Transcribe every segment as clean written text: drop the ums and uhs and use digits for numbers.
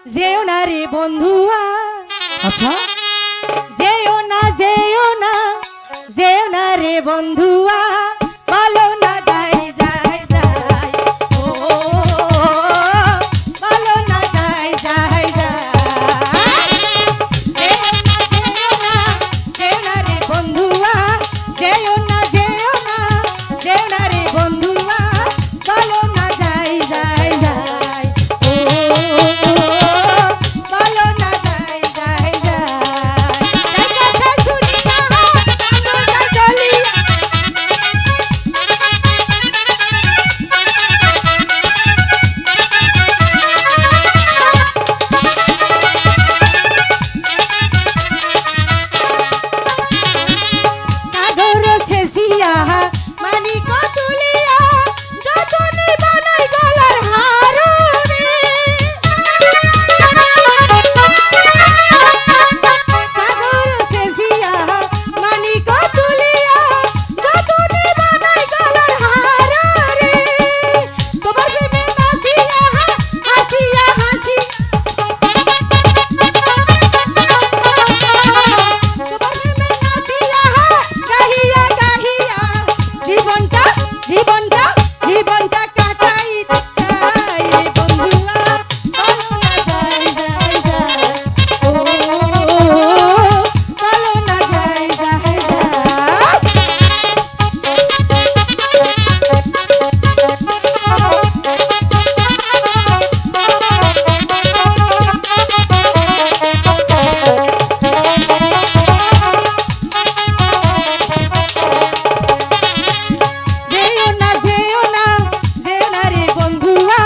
যেও না রে বন্ধুয়া, আচ্ছা যেও না যেও না যেও না রে বন্ধুয়া, বলো না যাই যাই যাই, ও বলো না যাই যাই যাই, যেও না রে বন্ধুয়া, যেও না যেও না যেও না রে বন্ধুয়া, বলো না যাই যাই যাই, ও বলো না যাই যাই যাই, কথা শুনিয়া আমরা চলিয়া সাগর ছেসিয়া মানিক তুলিয়া যতনে বানাই গলার হার রে, সাগর ছেসিয়া মানিক তুলিয়া যতনে বানাই গলার হার রে, তোমার প্রেমে নাচিয়া হাসিয়া হাসি, গাহিয়া গাহিয়া জীবনটা জীবনটা জীবনটা কাটাইতে চাই রে বন্ধুয়া, বলো না যাই যাই যাই, ও বলো না যাই যাই যেও না যেও না যেও না রে বন্ধুয়া,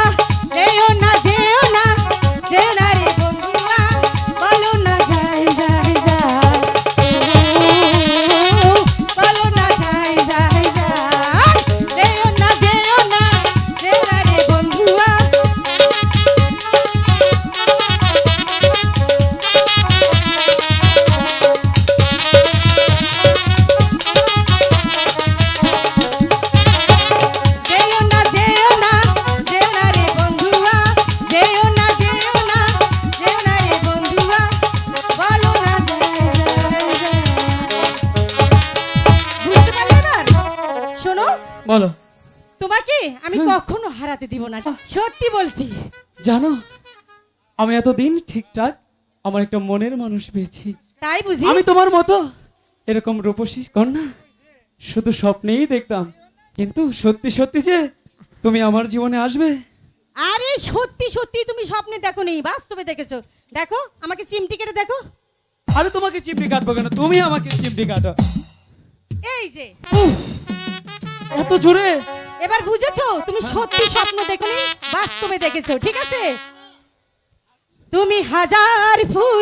যেও না যেও না যেও না রে বন্ধুয়া, বলো না যাই যাই যাই, ও বলো না যাই যাই যাই, যেও না যেও না যেও না রে বন্ধুয়া, যেও না যেও না যেও না রে বন্ধুয়া, যেও না যেও না যেও না রে বন্ধুয়া, বলো না যাই যাই যাই। বুঝতে পারলে এবার? শোনো, বলো। তোমাকে আমি কখনো হারাতে দিব না, সত্যি বলছি। জানো আমি এতদিন ঠিকঠাক আমার একটা মনের মানুষ পেয়েছি। তাই বুঝি? আমি তোমার মতো এরকম রূপসী কন্যা শুধু স্বপ্নেই দেখতাম, কিন্তু সত্যি সত্যি যে তুমি আমার জীবনে আসবে। আরে সত্যি সত্যি তুমি স্বপ্নে দেখো নি, বাস্তবে দেখেছো। দেখো আমাকে চিমটি কেটে দেখো, আরে তোমাকে চিমটি কাটবো কেন, তুমি আমাকে চিমটি কাটো। এই যে উফ, এত জোরে। এবার বুঝেছো? তুমি সত্যি স্বপ্ন দেখোনি, বাস্তবে দেখেছো, ঠিক আছে? তুমি হাজার ফুল